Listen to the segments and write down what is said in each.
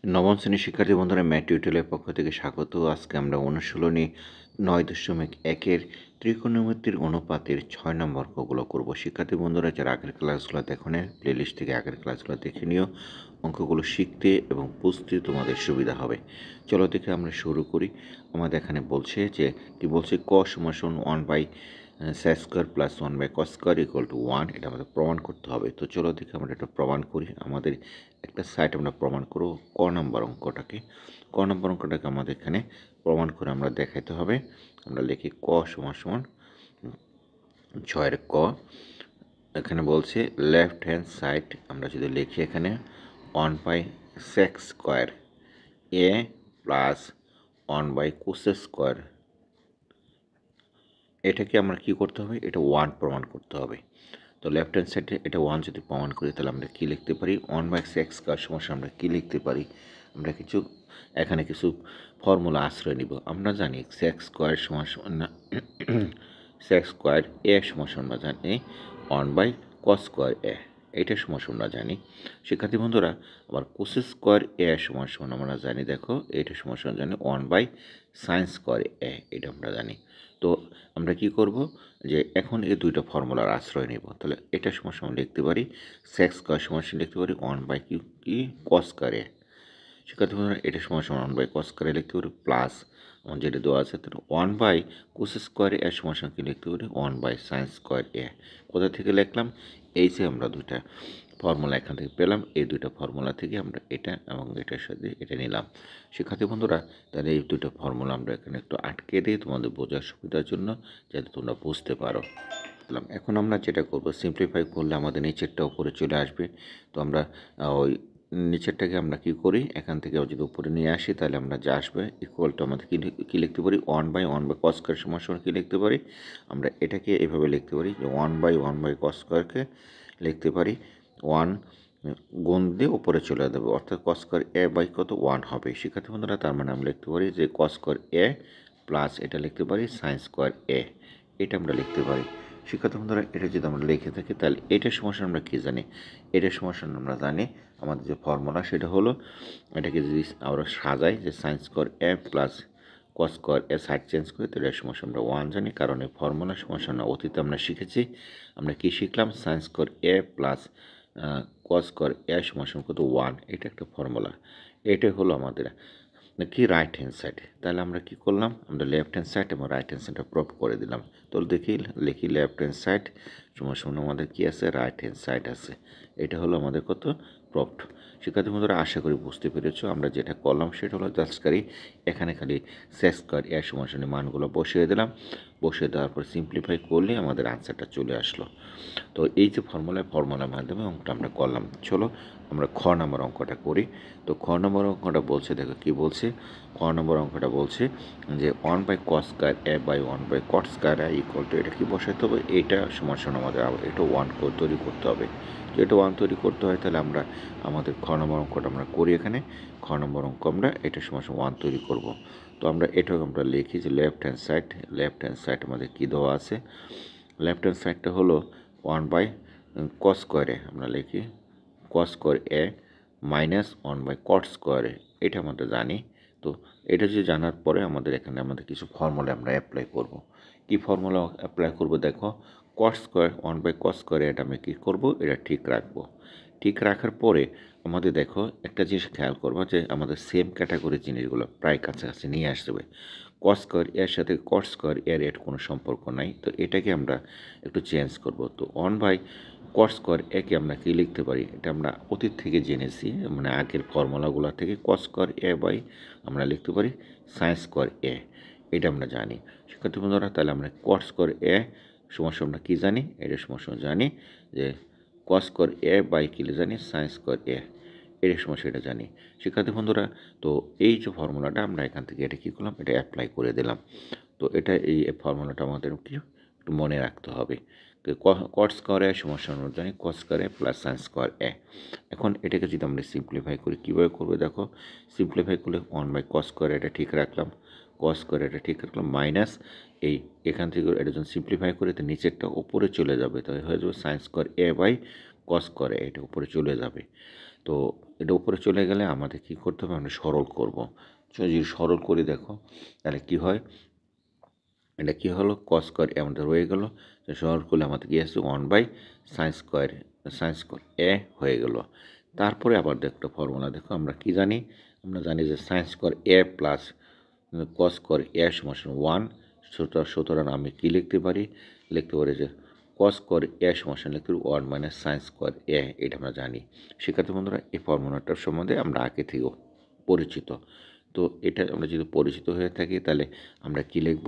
নবম শ্রেণীর শিক্ষার্থী বন্ধুরা ম্যাথ টিউটোরিয়ালের পক্ষ থেকে স্বাগত। আজকে আমরা অনুশীলনী 9.1-এর ত্রিকোণমিতির অনুপাতের 6 নম্বর অঙ্কগুলো করব। শিক্ষার্থী বন্ধুরা যারা আগের ক্লাসগুলো দেখো না, প্লেলিস্ট থেকে আগের ক্লাসগুলো দেখে নিও, অঙ্কগুলো শিখতে এবং বুঝতে তোমাদের সুবিধা হবে। চলো দেখে আমরা শুরু করি। আমাদের এখানে বলছে যে কি বলছে, ক সমান 1/sin square plus 1/cos square equal to 1, এটা আমাদের প্রমাণ করতে হবে। তো চলো দেখে আমরা এটা প্রমাণ করি। আমাদের একটা সাইড আমরা প্রমাণ করব ক নম্বর অঙ্কটাকে। আমাদের এখানে প্রমাণ করে আমরা দেখাইতে হবে। আমরা লিখি ক সমান 6 ক। এখানে বলছে লেফট হ্যান্ড সাইড আমরা যদি লিখি এখানে 1/sec স্কোয়ার এ প্লাস 1/cos স্কোয়ার, এটাকে আমরা কি করতে হবে, এটা 1 প্রমাণ করতে হবে। তো লেফট হ্যান্ড সাইডে এটা 1 যদি প্রমাণ করি তাহলে আমরা কী লিখতে পারি, 1/sec স্কোয়ার সমস্যা আমরা কী লিখতে পারি, আমরা এখানে কিছু ফর্মুলা আশ্রয় নিব। আমরা জানি sec স্কোয়ার সমান না sec স্কোয়ার এ সমস্যা আমরা জানি 1/cos স্কোয়ার এ, এইটা সমস্যা আমরা জানি। শিক্ষার্থী বন্ধুরা আবার cos স্কোয়ার এ সমান আমরা জানি, দেখো এইটা সমস্যা জানি 1/sin স্কোয়ার এ, এটা আমরা জানি। তো আমরা কি করব যে এখন এই দুইটা ফর্মুলার আশ্রয় নেব। তাহলে এটা সমস্যা আমরা লিখতে পারি sec স্কোয়ার সমস্যা লিখতে পারি 1/cos স্কোয়ার এ। শিক্ষার্থী বন্ধুরা এটা সমস্যা 1/cos স্কোয়ার এ লিখতে পারি প্লাস আমার যেটা দেওয়া আছে তাহলে 1/cos স্কোয়ার এ সমস্যা কি লিখতে পারি 1/sin স্কোয়ার এ। কোথা থেকে লিখলাম, এই যে আমরা দুইটা ফর্মুলা এখান থেকে পেলাম, এই দুইটা ফর্মুলা থেকে আমরা এটা এবং এটার সাথে এটা নিলাম। শিক্ষার্থী বন্ধুরা তাহলে এই দুটো ফর্মুলা আমরা এখানে একটু আটকে দিই তোমাদের বোঝার সুবিধার জন্য, যাতে তোমরা বুঝতে পারো। এখন আমরা যেটা করব, সিম্পলিফাই করলে আমাদের নিচেরটা উপরে চলে আসবে। তো আমরা ওই নিচেরটাকে আমরা কি করি, এখান থেকে যদি উপরে নিয়ে আসি তাহলে আমরা যা আসবে ইকুয়াল টু আমাদের কী লিখতে পারি 1/1/cos স্কোয়ার সমান কী লিখতে পারি, আমরা এটাকে এভাবে লিখতে পারি যে 1/1/cos স্কোয়ারকে লিখতে পারি 1 গুণ দিয়ে উপরে চলে যাবে, অর্থাৎ cos স্কোয়ার এ বাই কত 1 হবে। শিক্ষার্থী বন্ধুরা তার মানে আমরা লিখতে পারি যে cos স্কোয়ার এ প্লাস এটা লিখতে পারি sin স্কোয়ার এ, এটা আমরা লিখতে পারি। শিক্ষার্থী বন্ধুরা এটা যদি আমরা লিখে থাকি তাহলে এটার সমস্যা আমরা কী জানি, এটার সমস্যা আমরা জানি আমাদের যে ফর্মুলা সেটা হলো, এটাকে যদি আমরা সাজাই যে sin স্কোয়ার এ প্লাস cos স্কোয়ার এ সাইড চেঞ্জ করি তাহলে এর সমস্যা আমরা 1 জানি, কারণ এই ফর্মুলার সমস্যা আমরা অতীতে আমরা শিখেছি। আমরা কি শিখলাম, sin স্কোয়ার এ প্লাস cos স্কোয়ার এ সমান কত 1, এটা একটা ফর্মুলা। এটাই হলো আমাদের কি রাইট হ্যান্ড সাইড। তাহলে আমরা কি করলাম, আমরা লেফট হ্যান্ড সাইড এবং রাইট হ্যান্ড সাইডটা প্রুভ করে দিলাম। তো লিখি লেফট হ্যান্ড সাইড সমান আমাদের কি আছে, রাইট হ্যান্ড সাইড আছে। এটা হলো আমাদের কত প্রুভড। শিক্ষার্থী বন্ধুরা আশা করি বুঝতে পেরেছো। আমরা যেটা করলাম সেটা হলো জাস্ট এখানে খালি sec স্কয়ার এর সমান মানগুলো বসিয়ে দিলাম, বসিয়ে দেওয়ার পর সিম্পলিফাই করলে আমাদের আনসারটা চলে আসলো। তো এই যে ফর্মুলার মাধ্যমে অঙ্কটা আমরা করলাম। চলো আমরা খ নম্বর অঙ্কটা করি। তো খ নম্বর অঙ্কটা বলছে, দেখো কি বলছে, খ নম্বর অঙ্কটা বলছে যে 1/cos square A by 1/cot square A equal to, এটা কি বসাতে হবে, এটা সমান আমাদের এটা 1 তৈরি করতে হবে। যেটা 1 তৈরি করতে হয় তাহলে আমরা আমাদের খ নম্বর অঙ্কটা আমরা করি। এখানে খ নম্বর অঙ্ক আমরা এটা সমান 1 তৈরি করব। তো আমরা এটাও আমরা লিখি যে লেফট হ্যান্ড সাইড আমাদের কী দেওয়া আছে, লেফট হ্যান্ড সাইডটা হলো 1/cos স্কয়ার এ, আমরা লিখি cos square A minus 1/cot square A, এটা আমরা জানি। তো এটা যে জানার পরে আমাদের এখানে কিছু ফর্মুলা আমরা অ্যাপ্লাই করব। কি ফর্মুলা অ্যাপ্লাই করব, দেখো cot স্কয়ার 1/cos স্কয়ার এটা আমি কী করব, এটা ঠিক রাখবো। ঠিক রাখার পরে আমাদের দেখো একটা জিনিস খেয়াল করবো যে আমাদের সেম ক্যাটাগরির জিনিসগুলো প্রায় কাছাকাছি নিয়ে আসবে। cos স্কয়ার এর সাথে cot স্কয়ার এর কোনো সম্পর্ক নাই, তো এটাকে আমরা একটু চেঞ্জ করব। তো 1/cot স্কয়ার একে আমরা কী লিখতে পারি, এটা আমরা অতীত থেকে জেনেছি, মানে আগের ফর্মুলাগুলো থেকে cos স্কয়ার এ বাই আমরা লিখতে পারি sin স্কয়ার এ, এটা আমরা জানি। শিক্ষার্থী বন্ধুরা তাহলে আমরা cot স্কয়ার এ সমস্যা আমরা কী জানি, এটা সমস্যা জানি যে cos স্কয়ার এ বাই কী জানি sin স্কয়ার এ, এর সমস্যা এটা জানি। শিক্ষার্থী বন্ধুরা তো এই যে ফর্মুলাটা আমরা এখান থেকে এটা কী করলাম, এটা অ্যাপ্লাই করে দিলাম। তো এটা এই ফর্মুলাটা আমাদের কি একটু মনে রাখতে হবে। cot স্কয়ার এ সমস্যা আমরা জানি cos স্কয়ার এ প্লাস sin স্কয়ার এ। এখন এটাকে যদি আমরা সিম্পলিফাই করি, কীভাবে করবো দেখো, সিম্পলিফাই করলে 1/cos স্কয়ার এটা ঠিক রাখলাম, cos স্কয়ার এটা ঠিক রাখলাম মাইনাস এই এখান থেকে এটা যখন সিম্পলিফাই করে তো নিচেরটা উপরে চলে যাবে, তাই হয়ে যাবে sin square A by cos square A, এটা উপরে চলে যাবে। তো এটা উপরে চলে গেলে আমাদের কী করতে হবে, আমরা সরল করব। যদি সরল করে দেখো তাহলে কী হয়, এটা কী হলো, কস স্কয়ার আমাদের রয়ে গেল। সরল করলে আমাদের কী আসছে, 1/sin স্কয়ার এ হয়ে গেল। তারপরে আবার একটা ফর্মুলা দেখো, আমরা কি জানি, আমরা জানি যে sin স্কয়ার এ প্লাস কস স্কয়ার এ সমান 1। সুতরাং আমি কী লিখতে পারি যে কস স্কয়ার এ সমান লিখতে পারি 1 - sin স্কয়ার এ। এটা আমরা জানি। শিক্ষার্থী বন্ধুরা, এই ফর্মুলাটার সম্বন্ধে আমরা আগে থেকেও পরিচিত। তো এটা আমরা যদি পরিচিত হয়ে থাকি তাহলে আমরা কি লিখব,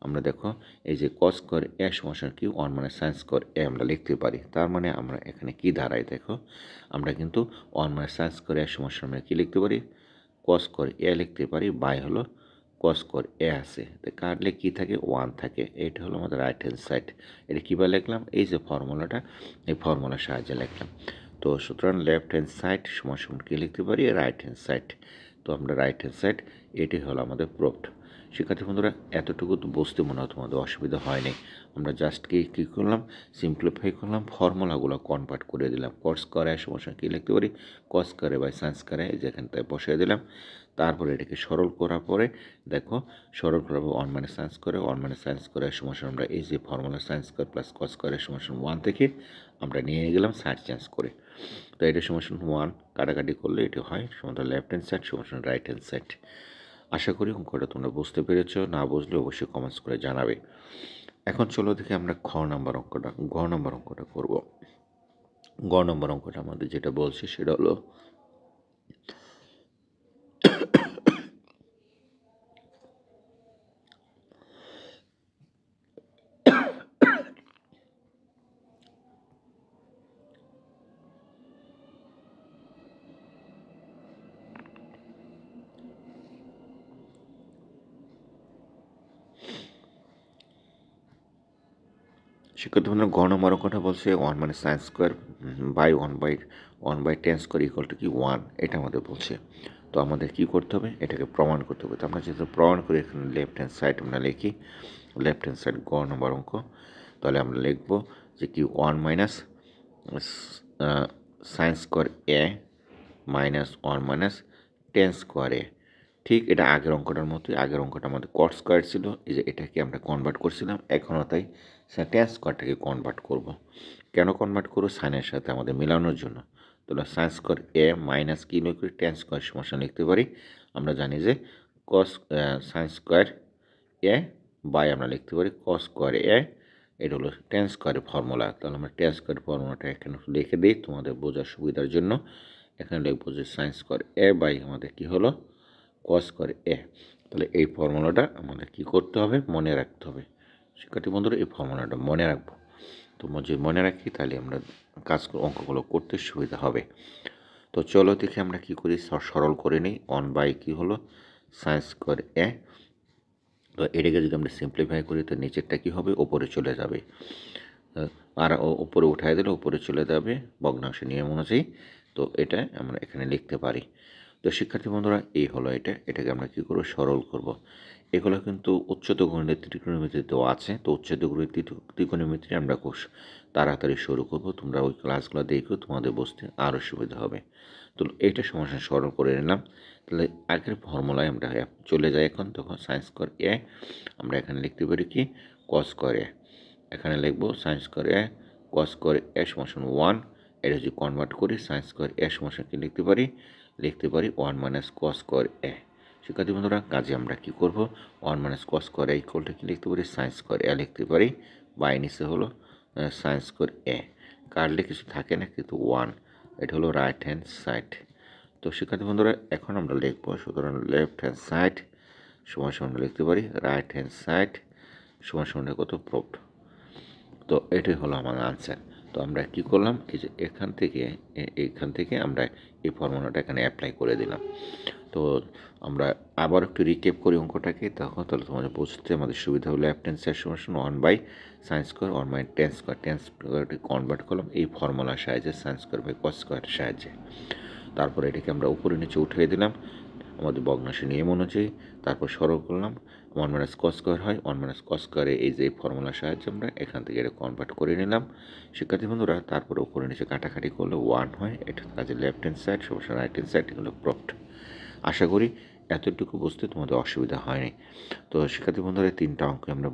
আমরা দেখো এই যে কস স্কয়ার এ সমান কি 1 - sin স্কয়ার এ আমরা লিখতে পারি। তার মানে আমরা এখানে কি দাঁড়াই দেখো, আমরা কিন্তু 1 - sin স্কয়ার এ সমান আমরা কি লিখতে পারি, কস স্কয়ার এ লিখতে পারি, বাই হলো কস স্কয়ার এ আছে, তো কাটলে কী থাকে, 1 থাকে। এইটা হলো আমাদের রাইট হ্যান্ড সাইড। এটা কীভাবে লিখলাম, এই যে ফর্মুলাটা, এই ফর্মুলার সাহায্যে লিখলাম। তো সুতরাং লেফট হ্যান্ড সাইড সমান কী লিখতে পারি, রাইট হ্যান্ড সাইড। তো আমরা রাইট হ্যান্ড সাইড, এটাই হলো আমাদের প্রুফড। শিক্ষার্থী বন্ধুরা, এতটুকু তো বুঝতে মনে হয় তোমাদের অসুবিধা হয়নি। আমরা জাস্ট কী করলাম, সিম্পলিফাই করলাম, ফর্মুলাগুলো কনভার্ট করে দিলাম। কস স্কয়ার এ সমান কী লিখতে পারি, cos square A by sine square A, যেখানে তাই বসিয়ে দিলাম। তারপরে এটাকে সরল করার পরে দেখো, সরল করার পর 1 - sin স্কয়ার এ, 1 - sin স্কয়ার এর সমান আমরা এই যে formula sin square plus cos square এর সমান 1 থেকে আমরা নিয়ে গেলাম সাইড চেঞ্জ করে। তো এটা সমান 1 কাটাকাটি করলে এটি হয় সমান লেফট হ্যান্ড সাইড সমান রাইট হ্যান্ড সাইড। আশা করি অঙ্কটা তোমরা বুঝতে পেরেছ। না বুঝলে অবশ্যই কমেন্টস করে জানাবে। এখন চলো দেখি আমরা গ নম্বর অঙ্কটা করব। গ নম্বর অঙ্কটা আমাদের যেটা বলছে সেটা হলো শিক্ষার্থী বন্ধুরা, গ নম্বর অঙ্কটা বলছে 1 - sin square by 1/10 square equal to কি 1, এটা আমাদের বলছে। তো আমাদের কি করতে হবে, এটাকে প্রমাণ করতে হবে। তো আমরা যেহেতু প্রমাণ করি, এখানে লেফট হ্যান্ড সাইড আমরা লিখি, লেফট হ্যান্ড সাইড গ নম্বর অঙ্ক। তাহলে আমরা লিখব যে কি 1 - sin স্কয়ার এ মাইনাস 1 - 10 স্কয়ার এ। ঠিক এটা আগের অঙ্কটার মতোই। আগের অঙ্কটা আমাদের কট স্কয়ার ছিল, এই যে এটাকে আমরা কনভার্ট করছিলাম। এখনও তাই ট্যান স্কয়ারটাকে কনভার্ট করব। কেন কনভার্ট করব, সাইনের সাথে আমাদের মেলানোর জন্য। তাহলে সাইন স্কয়ার এ মাইনাস কি লিখতে পারি, ট্যান স্কয়ার সমস্যা লিখতে পারি। আমরা জানি যে cos sine square A by আমরা লিখতে পারি কস স্কয়ার এ। এটা হলো ট্যান স্কয়ারের ফর্মুলা। তাহলে আমরা ট্যান স্কয়ারের ফর্মুলাটা এখানে লিখে দিই তোমাদের বোঝার সুবিধার জন্য। এখানে লিখবো যে সাইন স্কয়ার এ বাই আমাদের কি হলো কস স্কয়ার এ। তাহলে এই ফর্মুলাটা আমাদের কি করতে হবে, মনে রাখতে হবে। শিক্ষার্থী বন্ধুরা, এই ফর্মুলাটা মনে রাখবো। তো যদি মনে রাখি তাহলে আমরা অঙ্কগুলো করতে সুবিধা হবে। তো চলো দেখি আমরা কি করি, সরল করে নিই। 1 কি হলো সাইন স্কয়ার এ। তো এটাকে যদি আমরা সিম্পলিফাই করি তো নিচেরটা কি হবে, ওপরে চলে যাবে। আর ওপরে উঠাই দিলে ওপরে চলে যাবে ভগ্নাংশ নিয়ম অনুযায়ী। তো এটা আমরা এখানে লিখতে পারি। তো শিক্ষার্থী বন্ধুরা, এই হলো এটাকে আমরা কী করবো, সরল করব। এগুলো কিন্তু উচ্চতর গণিতের ত্রিকোণমিতিতেও আছে। তো উচ্চতর গণিতের ত্রিকোণমিতি আমরা খুব তাড়াতাড়ি শুরু করব। তোমরা ওই ক্লাসগুলো দেখো, তোমাদের বুঝতে আরও সুবিধা হবে। তো এইটা সমস্যা সরল করে নিলাম। তাহলে আগের ফর্মুলায় আমরা চলে যাই এখন। তখন সাইন স্কয়ার এ আমরা এখানে লিখতে পারি কি কস স্কয়ার এ। এখানে লিখবো সাইন স্কয়ার এ কস স্কয়ার এ সমান 1। এটা যদি কনভার্ট করি সাইন স্কয়ার এ সমান কি লিখতে পারি 1 - cos স্কয়ার এ। শিক্ষার্থী বন্ধুরা, কাজে আমরা কি করব, 1 - cos square A equal to কি লিখতে পারি, সাইন স্কয়ার এ লিখতে পারি। বাই নিচে হলো সাইন স্কয়ার এ, কাটলে কিছু থাকে না কিন্তু 1। এটা হলো রাইট হ্যান্ড সাইড। তো শিক্ষার্থী বন্ধুরা, এখন আমরা লিখব, সুতরাং লেফট হ্যান্ড সাইড সমান লিখতে পারি রাইট হ্যান্ড সাইড সমান কত প্রুফড। তো এটাই হলো আমার আনসার। তো আমরা কি করলাম, এই যে এখান থেকে আমরা এই ফর্মুলাটা এখানে অ্যাপ্লাই করে দিলাম। তো আমরা আবার একটু রিকেপ করি অঙ্কটাকে, তাহলে তোমাদের বুঝতে আমাদের সুবিধা হলো লেফট হ্যান্ড সাইড সমান 1/sin স্কয়ার 1/10 স্কয়ার। 10 স্কয়ারটি কনভার্ট করলাম এই ফর্মুলার সাহায্যে, সাইন স্কয়ার বাই কস স্কয়ারের সাহায্যে। তারপরে এটাকে আমরা উপরে নিচে উঠিয়ে দিলাম। আমাদের ভগ্নাংশের নিয়ম অনুযায়ী, তারপর সরল করলাম। 1 মাইনাস কস স্কয়ার হয়, 1 মাইনাস কস স্কয়ারে এই যে ফর্মুলার সাহায্যে আমরা এখান থেকে এটা কনভার্ট করে নিলাম শিক্ষার্থী বন্ধুরা। তারপরে উপরে নিচে কাটাকাটি করলে 1 হয়, এটা কাজে লেফট হ্যান্ড সাইড সমস্যা রাইট হ্যান্ড সাইড এগুলো প্রফট। আশা করি এতটুকু বুঝতে তোমাদের অসুবিধা হয়নি। তো শিক্ষার্থী বন্ধুরা 3টা অঙ্ক আমরা